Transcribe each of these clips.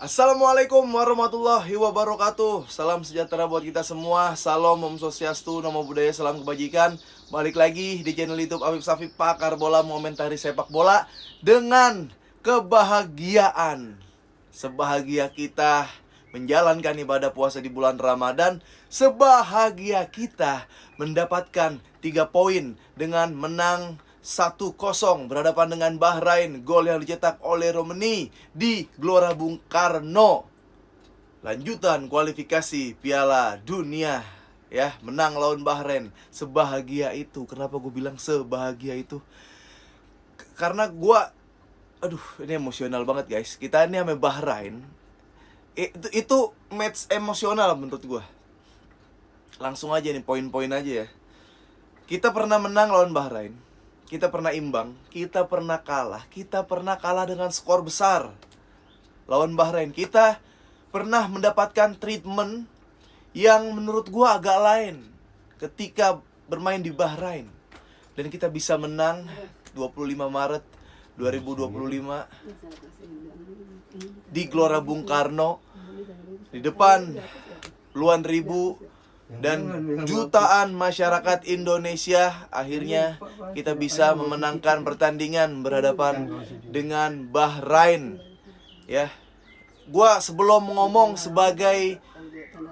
Assalamualaikum warahmatullahi wabarakatuh. Salam sejahtera buat kita semua. Salam, Om Swastiastu, Namo Buddhaya, salam kebajikan. Balik lagi di channel YouTube Afif Safif, pakar bola mengomentari sepak bola dengan kebahagiaan. Sebahagia kita menjalankan ibadah puasa di bulan Ramadan, sebahagia kita mendapatkan 3 poin dengan menang 1-0 berhadapan dengan Bahrain. Gol yang dicetak oleh Romani di Gelora Bung Karno. Lanjutan kualifikasi Piala Dunia, ya, menang lawan Bahrain. Sebahagia itu. Kenapa gue bilang sebahagia itu? Karena ini emosional banget, guys. Kita ini sama Bahrain, itu match emosional menurut gue. Langsung aja nih, poin-poin aja ya. Kita pernah menang lawan Bahrain, kita pernah imbang, kita pernah kalah dengan skor besar lawan Bahrain. Kita pernah mendapatkan treatment yang menurut gua agak lain ketika bermain di Bahrain. Dan kita bisa menang 25 Maret 2025 di Gelora Bung Karno, di depan puluhan ribu dan jutaan masyarakat Indonesia. Akhirnya kita bisa memenangkan pertandingan berhadapan dengan Bahrain. Ya, gua sebelum ngomong sebagai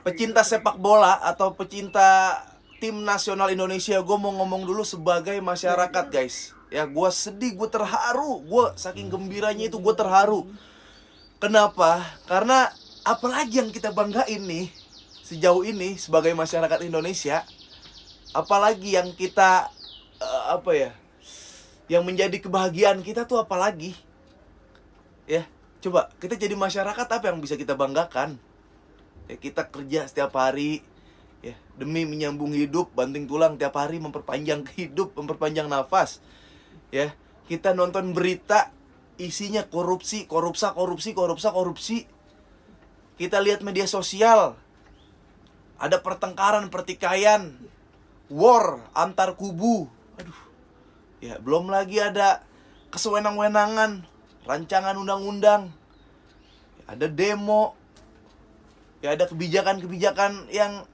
pecinta sepak bola atau pecinta tim nasional Indonesia, gue mau ngomong dulu sebagai masyarakat, guys. Ya, gue sedih, gue terharu, gue saking gembiranya itu gue terharu. Kenapa? Karena apalagi yang kita banggain nih sejauh ini sebagai masyarakat Indonesia, apalagi yang kita yang menjadi kebahagiaan kita tuh apalagi? Ya, coba kita jadi masyarakat, apa yang bisa kita banggakan? Ya, kita kerja setiap hari, ya, demi menyambung hidup, banting tulang tiap hari, memperpanjang hidup, memperpanjang nafas. Ya, kita nonton berita isinya korupsi. Kita lihat media sosial, ada pertengkaran, pertikaian, war antar kubu. Aduh. Ya, belum lagi ada kesewenang-wenangan, rancangan undang-undang. Ya, ada demo. Ya, ada kebijakan-kebijakan yang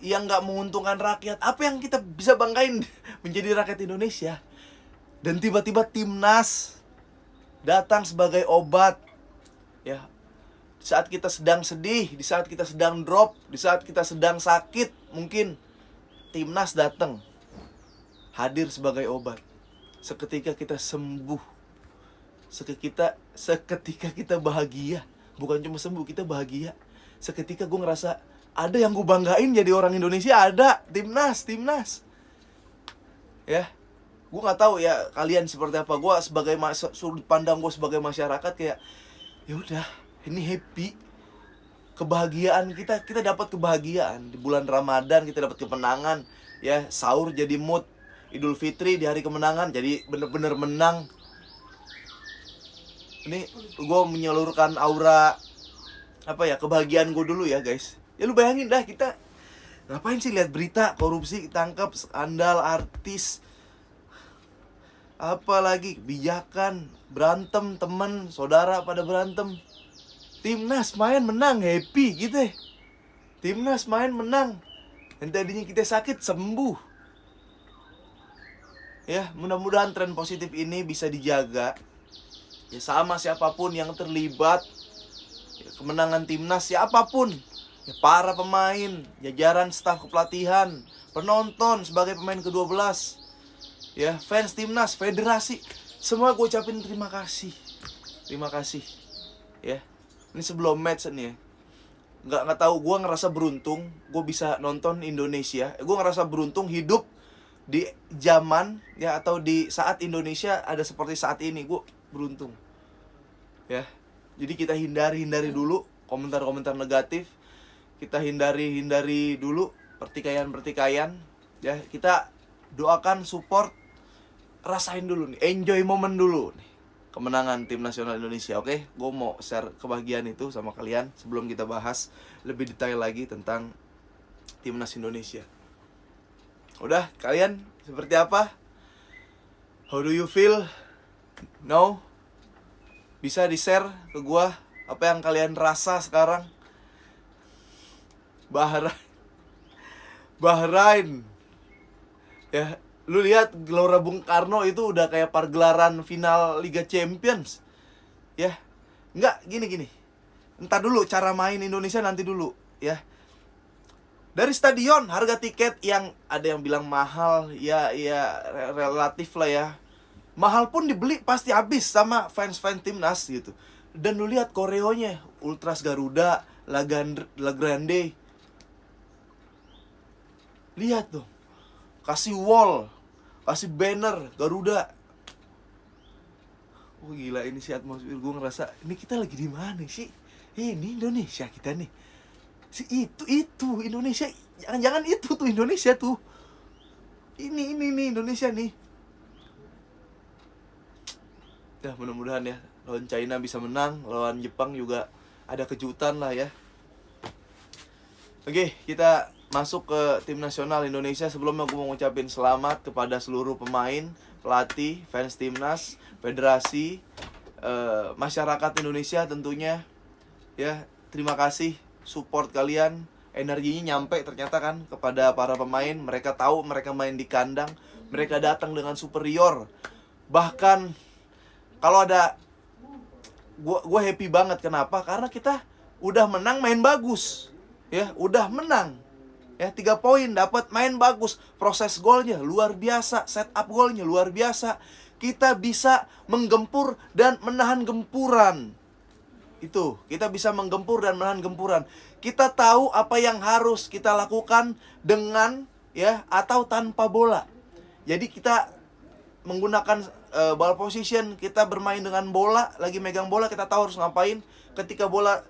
nggak menguntungkan rakyat. Apa yang kita bisa banggain menjadi rakyat Indonesia? Dan tiba-tiba timnas datang sebagai obat. Ya, di saat kita sedang sedih, di saat kita sedang drop, di saat kita sedang sakit, mungkin timnas datang, hadir sebagai obat. Seketika kita sembuh. Seketika kita bahagia. Bukan cuma sembuh, kita bahagia. Seketika gue ngerasa ada yang gue banggain jadi orang Indonesia, ada timnas. Ya, gue nggak tahu ya kalian seperti apa. Gue sebagai sudut pandang gue sebagai masyarakat, kayak ya udah, ini happy, kebahagiaan kita dapat kebahagiaan di bulan Ramadan, kita dapat kemenangan. Ya, sahur jadi mood, Idul Fitri di hari kemenangan jadi bener-bener menang. Ini gue menyalurkan aura kebahagiaan gue dulu ya, guys. Ya, lu bayangin dah, kita ngapain sih lihat berita korupsi, tangkap, skandal artis, apalagi kebijakan, berantem, temen, saudara pada berantem. Timnas main menang, happy gitu ya. Timnas main menang, yang tadinya kita sakit sembuh. Ya, mudah-mudahan tren positif ini bisa dijaga. Ya, sama siapapun yang terlibat, ya, kemenangan timnas siapapun, ya, para pemain, jajaran staf kepelatihan, penonton sebagai pemain ke-12, ya, fans timnas, federasi, semua gue ucapin terima kasih. Ya, ini sebelum match nih ya, nggak tahu, gue ngerasa beruntung gue bisa nonton Indonesia. Gue ngerasa beruntung hidup di zaman, ya, atau di saat Indonesia ada seperti saat ini. Gue beruntung, ya. Jadi kita hindari dulu komentar-komentar negatif. Kita hindari dulu pertikaian, ya. Kita doakan, support, rasain dulu nih, enjoy momen dulu nih, kemenangan tim nasional Indonesia. Oke, gue mau share kebahagiaan itu sama kalian sebelum kita bahas lebih detail lagi tentang timnas Indonesia. Udah, kalian seperti apa? How do you feel? No? Bisa di-share ke gua Apa yang kalian rasa sekarang? Bahrain. Ya, lu lihat Gelora Bung Karno itu udah kayak pergelaran final Liga Champions. Ya. Enggak, gini. Entar dulu cara main Indonesia nanti dulu, ya. Dari stadion harga tiket yang ada yang bilang mahal, ya relatif lah ya. Mahal pun dibeli pasti habis sama fans-fans timnas gitu. Dan lu lihat koreonya, Ultras Garuda, La Grande. Lihat dong. Kasih wall, kasih banner Garuda. Oh gila, ini sih atmosfer, gue ngerasa ini kita lagi di mana sih? Ini Indonesia kita nih. Itu Indonesia. Jangan itu tuh Indonesia tuh. Ini nih Indonesia nih. Ya mudah-mudahan ya lawan China bisa menang, lawan Jepang juga ada kejutan lah ya. Oke, kita masuk ke tim nasional Indonesia. Sebelumnya gue mau ngucapin selamat kepada seluruh pemain, pelatih, fans timnas, federasi, masyarakat Indonesia tentunya. Ya, terima kasih support kalian, energinya nyampe ternyata kan kepada para pemain. Mereka tahu mereka main di kandang, mereka datang dengan superior. Bahkan kalau ada, gue happy banget. Kenapa? Karena kita udah menang, main bagus. Ya, udah menang. Ya, 3 poin dapat, main bagus. Proses golnya luar biasa, setup golnya luar biasa. Kita bisa menggempur dan menahan gempuran. Itu, kita bisa menggempur dan menahan gempuran. Kita tahu apa yang harus kita lakukan dengan ya atau tanpa bola. Jadi kita menggunakan ball position, kita bermain dengan bola, lagi megang bola kita tahu harus ngapain. Ketika bola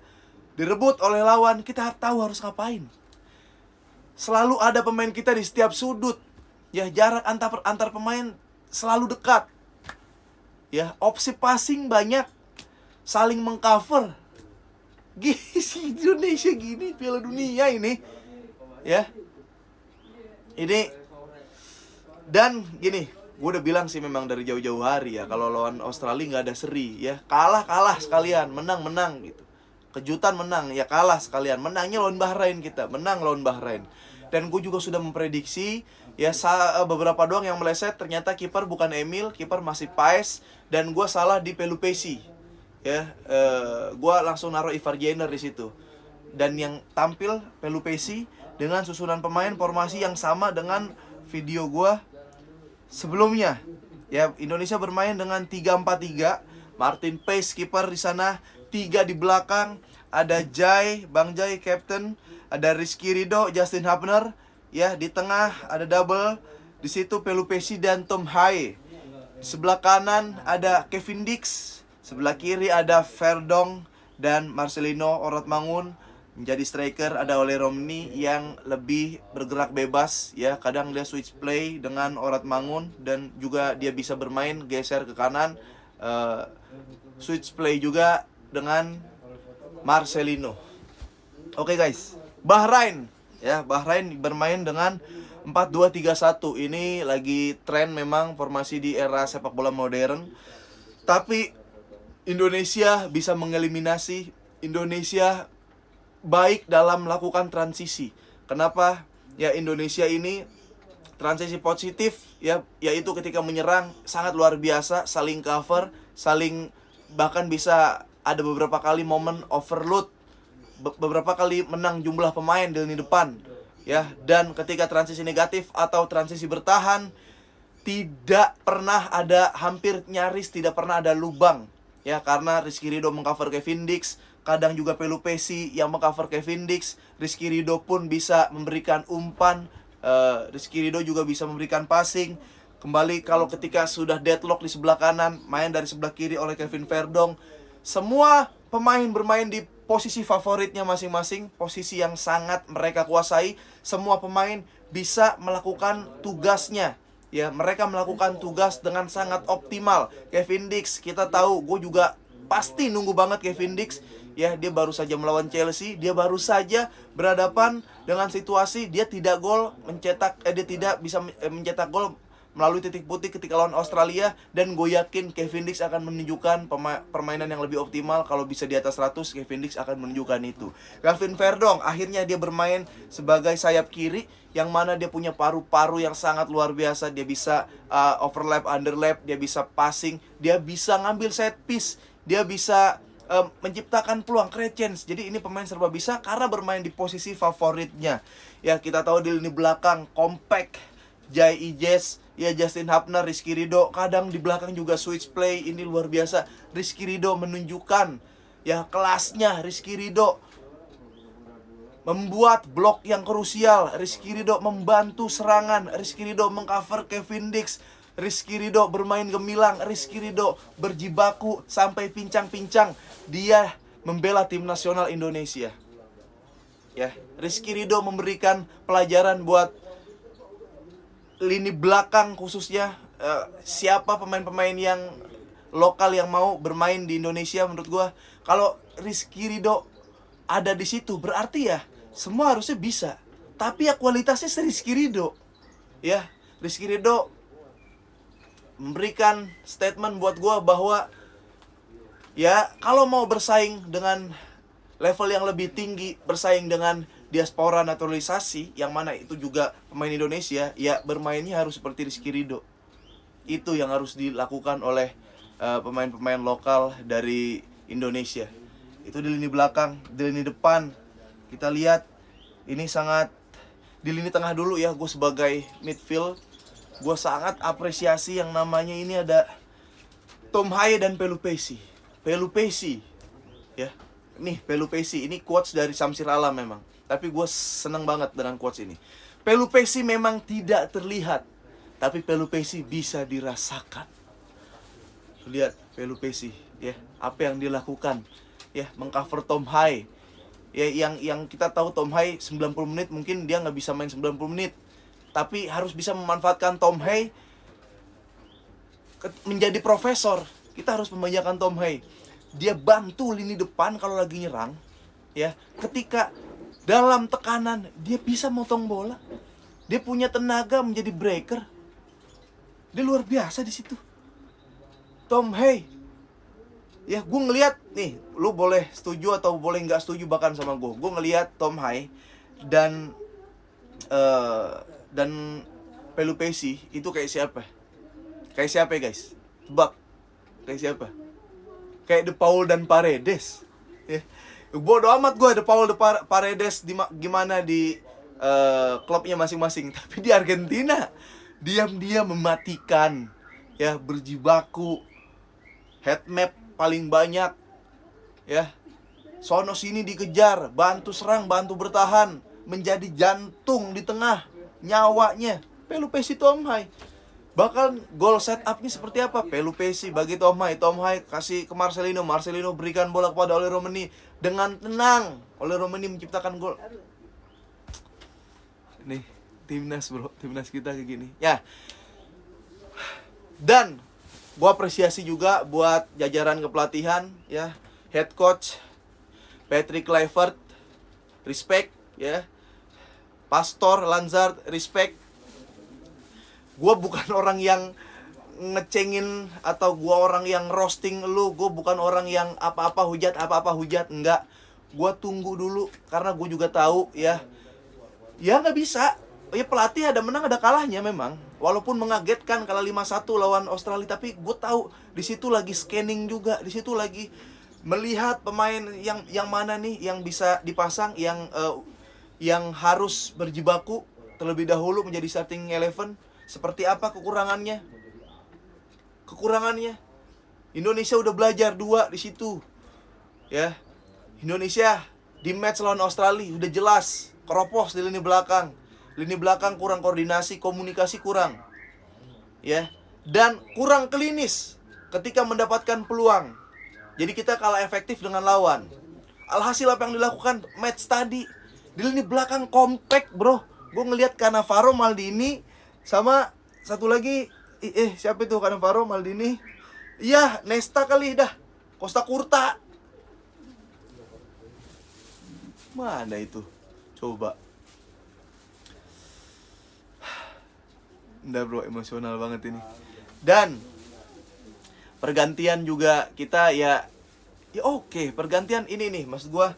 direbut oleh lawan, kita tahu harus ngapain. Selalu ada pemain kita di setiap sudut. Ya, jarak antar pemain selalu dekat. Ya, opsi passing banyak, saling mengcover. Gini Indonesia gini Piala Dunia ini. Ya. Ini dan gini, gue udah bilang sih memang dari jauh-jauh hari ya, kalau lawan Australia nggak ada seri ya. Kalah sekalian, menang gitu. Kejutan menang, ya kalah sekalian. Menangnya lawan Bahrain kita, menang lawan Bahrain. Dan gue juga sudah memprediksi ya, beberapa doang yang meleset. Ternyata kiper bukan Emil, kiper masih Paes. Dan gue salah di Pelupesi. Ya, gue langsung naruh Ivar Jenner di situ. Dan yang tampil Pelupesi dengan susunan pemain formasi yang sama dengan video gue sebelumnya. Ya, Indonesia bermain dengan 3-4-3. Martin Paes kiper di sana, 3 di belakang. Ada Bang Jai captain, ada Rizky Ridho, Justin Hapner. Ya, di tengah ada double. Di situ Pelupesi dan Tom Haye. Di sebelah kanan ada Kevin Dix. Sebelah kiri ada Verdong dan Marcelino Oratmangun. Menjadi striker ada Ole Romni yang lebih bergerak bebas ya, kadang dia switch play dengan Oratmangun dan juga dia bisa bermain geser ke kanan, switch play juga dengan Marcelino. Oke guys, Bahrain ya, Bahrain bermain dengan 4-2-3-1. Ini lagi tren memang formasi di era sepak bola modern. Tapi Indonesia bisa mengeliminasi. Indonesia baik dalam melakukan transisi. Kenapa? Ya, Indonesia ini transisi positif ya, yaitu ketika menyerang sangat luar biasa, saling cover, bahkan bisa ada beberapa kali momen overload, beberapa kali menang jumlah pemain di lini depan ya. Dan ketika transisi negatif atau transisi bertahan, tidak pernah ada, hampir nyaris tidak pernah ada lubang ya, karena Rizky Ridho mengcover Kevin Dix. Kadang juga Pelupesi yang mengcover Kevin Dix. Rizky Ridho pun bisa memberikan umpan, Rizky Ridho juga bisa memberikan passing. Kembali kalau ketika sudah deadlock di sebelah kanan, main dari sebelah kiri oleh Kevin Verdong. Semua pemain bermain di posisi favoritnya masing-masing, posisi yang sangat mereka kuasai. Semua pemain bisa melakukan tugasnya ya, mereka melakukan tugas dengan sangat optimal. Kevin Dix, kita tahu, gue juga pasti nunggu banget Kevin Dix. Ya, dia baru saja melawan Chelsea, dia baru saja berhadapan dengan situasi dia tidak bisa mencetak gol melalui titik putih ketika lawan Australia. Dan gue yakin Kevin Dix akan menunjukkan permainan yang lebih optimal. Kalau bisa di atas 100, Kevin Dix akan menunjukkan itu. Calvin Verdong akhirnya dia bermain sebagai sayap kiri, yang mana dia punya paru-paru yang sangat luar biasa. Dia bisa overlap, underlap, dia bisa passing, dia bisa ngambil set piece, dia bisa menciptakan peluang, create chance. Jadi ini pemain serba bisa karena bermain di posisi favoritnya. Ya, kita tahu di lini belakang compact, Jai Ijes, ya Justin Hapner, Rizky Ridho. Kadang di belakang juga switch play, ini luar biasa. Rizky Ridho menunjukkan ya kelasnya. Rizky Ridho membuat blok yang krusial. Rizky Ridho membantu serangan. Rizky Ridho mengcover Kevin Dix. Rizky Ridho bermain gemilang. Rizky Ridho berjibaku sampai pincang-pincang. Dia membela tim nasional Indonesia. Ya, Rizky Ridho memberikan pelajaran buat lini belakang khususnya. Siapa pemain-pemain yang lokal yang mau bermain di Indonesia, menurut gua kalau Rizky Ridho ada di situ berarti ya semua harusnya bisa. Tapi ya kualitasnya Rizky Ridho. Ya, Rizky Ridho memberikan statement buat gue bahwa ya kalau mau bersaing dengan level yang lebih tinggi, bersaing dengan diaspora naturalisasi, yang mana itu juga pemain Indonesia, ya bermainnya harus seperti Rizky Ridho. Itu yang harus dilakukan oleh pemain-pemain lokal dari Indonesia. Itu di lini belakang. Di lini depan kita lihat ini sangat, di lini tengah dulu ya, gue sebagai midfield, gue sangat apresiasi yang namanya ini ada Tom Haye dan Pelupesi. Pelupesi ya, nih Pelupesi ini quotes dari Samsir Alam memang, tapi gue seneng banget dengan quotes ini. Pelupesi memang tidak terlihat, tapi Pelupesi bisa dirasakan. Lihat Pelupesi ya, apa yang dilakukan ya, mengcover Tom Haye ya, yang kita tahu Tom Haye 90 menit mungkin dia nggak bisa main 90 menit, tapi harus bisa memanfaatkan Tom Haye menjadi profesor. Kita harus membanyakan Tom Haye. Dia bantu lini depan kalau lagi nyerang ya. Ketika dalam tekanan dia bisa motong bola. Dia punya tenaga menjadi breaker. Dia luar biasa di situ. Tom Haye. Ya, gue ngelihat nih, lu boleh setuju atau boleh nggak setuju bahkan sama gue. Gue ngelihat Tom Haye dan Pelupesi itu kayak siapa? Kayak siapa ya guys? Tebak. Kayak siapa? Kayak De Paul dan Paredes ya. Bodo amat gue De Paul Paredes gimana di klubnya masing-masing. Tapi di Argentina diam-diam mematikan ya, berjibaku, head map paling banyak ya. Sono sini dikejar, bantu serang, bantu bertahan, menjadi jantung di tengah nyawanya Pelupesi Tom Haye. Bahkan gol setupnya seperti apa? Pelupesi bagi Tom Haye, Tom Haye kasih ke Marcelino, Marcelino berikan bola kepada Oleh Romeni dengan tenang. Oleh Romeni menciptakan gol. Nih, timnas bro, timnas kita kayak gini ya. Dan gua apresiasi juga buat jajaran kepelatihan ya, head coach Patrick Kluivert, respect ya. Pastor Lanzard, respect. Gue bukan orang yang ngecengin atau gue orang yang roasting lu. Gue bukan orang yang apa-apa hujat, enggak. Gue tunggu dulu karena gue juga tahu ya, ya nggak bisa ya, pelatih ada menang ada kalahnya memang. Walaupun mengagetkan kalah 5-1 lawan Australia, tapi gue tahu di situ lagi scanning juga, di situ lagi melihat pemain yang mana nih yang bisa dipasang, yang harus berjibaku terlebih dahulu menjadi starting 11. Seperti apa kekurangannya? Indonesia udah belajar 2 di situ. Ya. Indonesia di match lawan Australia udah jelas keropos di lini belakang. Lini belakang kurang koordinasi, komunikasi kurang. Ya. Dan kurang klinis ketika mendapatkan peluang. Jadi kita kalah efektif dengan lawan. Alhasil apa yang dilakukan match tadi, di lini belakang compact, bro. Gue ngelihat Cannavaro, Maldini, sama satu lagi, siapa itu Cannavaro, Maldini? Iya, Nesta kali dah. Costa Curta. Mana itu? Coba. Udah bro, emosional banget ini. Dan pergantian juga kita ya oke, pergantian ini nih maksud gua,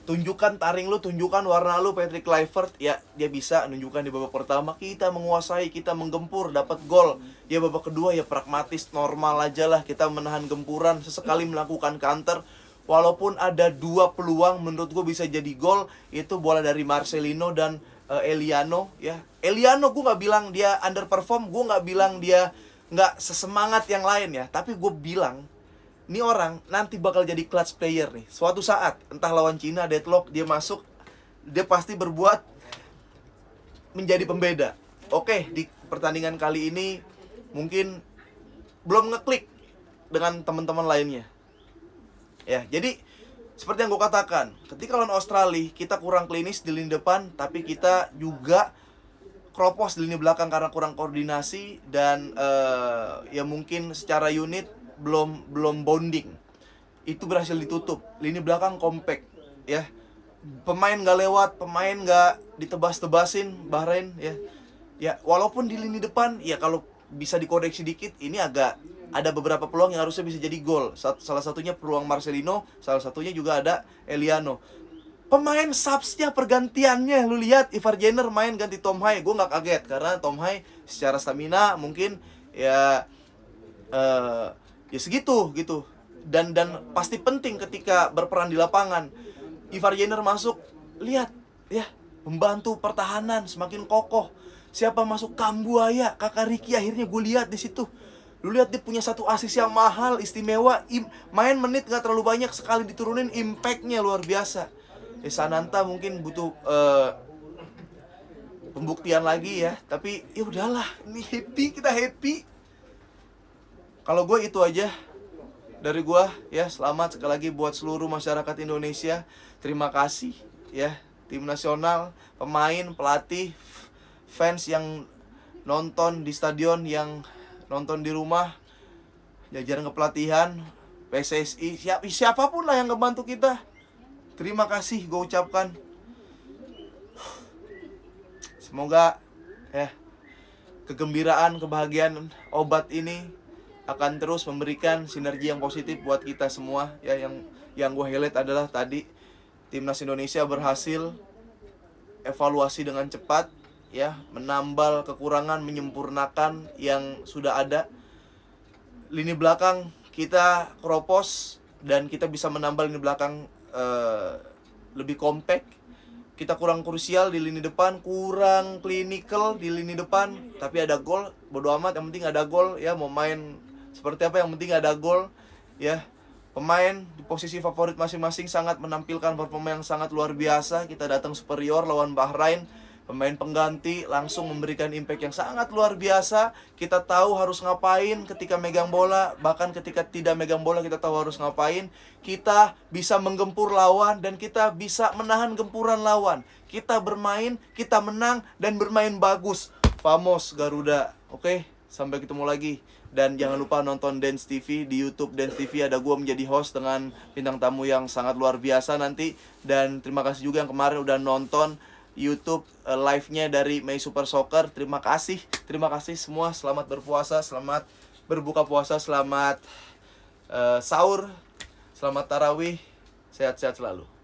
tunjukkan taring lu, tunjukkan warna lu. Patrick Kluivert ya, dia bisa nunjukkan di babak pertama kita menguasai, kita menggempur, dapat gol. Ya babak kedua ya pragmatis, normal aja lah, kita menahan gempuran, sesekali melakukan counter. Walaupun ada 2 peluang menurut gue bisa jadi gol, itu bola dari Marcelino dan Eliano ya. Eliano gue nggak bilang dia underperform, gue nggak bilang dia nggak sesemangat yang lain ya, tapi gue bilang ini orang nanti bakal jadi clutch player nih. Suatu saat, entah lawan Cina, deadlock, dia masuk, dia pasti berbuat menjadi pembeda. Oke, di pertandingan kali ini mungkin belum ngeklik dengan teman-teman lainnya. Ya, jadi seperti yang gue katakan, ketika lawan Australia, kita kurang klinis di lini depan, tapi kita juga kropos di lini belakang karena kurang koordinasi dan ya mungkin secara unit belum bonding. Itu berhasil ditutup. Lini belakang compact ya. Pemain gak lewat, pemain gak ditebas-tebasin Bahrain ya. Ya walaupun di lini depan ya kalau bisa dikoreksi dikit, ini agak ada beberapa peluang yang harusnya bisa jadi gol. Salah satunya peluang Marcelino, salah satunya juga ada Eliano. Pemain subsnya pergantiannya, lu lihat Ivar Jenner main ganti Tom Hai. Gue gak kaget karena Tom Hai secara stamina mungkin ya ya segitu gitu. Dan pasti penting ketika berperan di lapangan. Ivar Jenner masuk, lihat ya, membantu pertahanan semakin kokoh. Siapa masuk? Kambuaya, kakak Ricky, akhirnya gue lihat di situ. Lu lihat dia punya satu asis yang mahal, istimewa. Main menit gak terlalu banyak, sekali diturunin impactnya luar biasa. Sananta mungkin butuh pembuktian lagi ya, tapi ya udahlah, ini happy, kita happy. Kalau gue itu aja dari gue ya. Selamat sekali lagi buat seluruh masyarakat Indonesia. Terima kasih ya, tim nasional, pemain, pelatih, fans yang nonton di stadion, yang nonton di rumah, jajaran kepelatihan, PSSI, siapapun lah yang ngebantu kita. Terima kasih gue ucapkan. Semoga ya kegembiraan, kebahagiaan obat ini akan terus memberikan sinergi yang positif buat kita semua ya. Yang gue highlight adalah tadi timnas Indonesia berhasil evaluasi dengan cepat ya, menambal kekurangan, menyempurnakan yang sudah ada. Lini belakang kita kropos dan kita bisa menambal lini belakang lebih compact. Kita kurang krusial di lini depan, kurang clinical di lini depan, tapi ada gol, bodo amat, yang penting ada gol ya. Mau main seperti apa, yang penting ada gol ya. Pemain di posisi favorit masing-masing sangat menampilkan performa yang sangat luar biasa. Kita datang superior lawan Bahrain. Pemain pengganti langsung memberikan impact yang sangat luar biasa. Kita tahu harus ngapain ketika megang bola, bahkan ketika tidak megang bola kita tahu harus ngapain. Kita bisa menggempur lawan dan kita bisa menahan gempuran lawan. Kita bermain, kita menang dan bermain bagus. Vamos Garuda. Oke, sampai ketemu lagi. Dan jangan lupa nonton Dance TV di YouTube Dance TV. Ada gue menjadi host dengan bintang tamu yang sangat luar biasa nanti. Dan terima kasih juga yang kemarin udah nonton YouTube live-nya dari Mei Super Soccer. Terima kasih semua. Selamat berpuasa, selamat berbuka puasa, selamat sahur, selamat tarawih. Sehat-sehat selalu.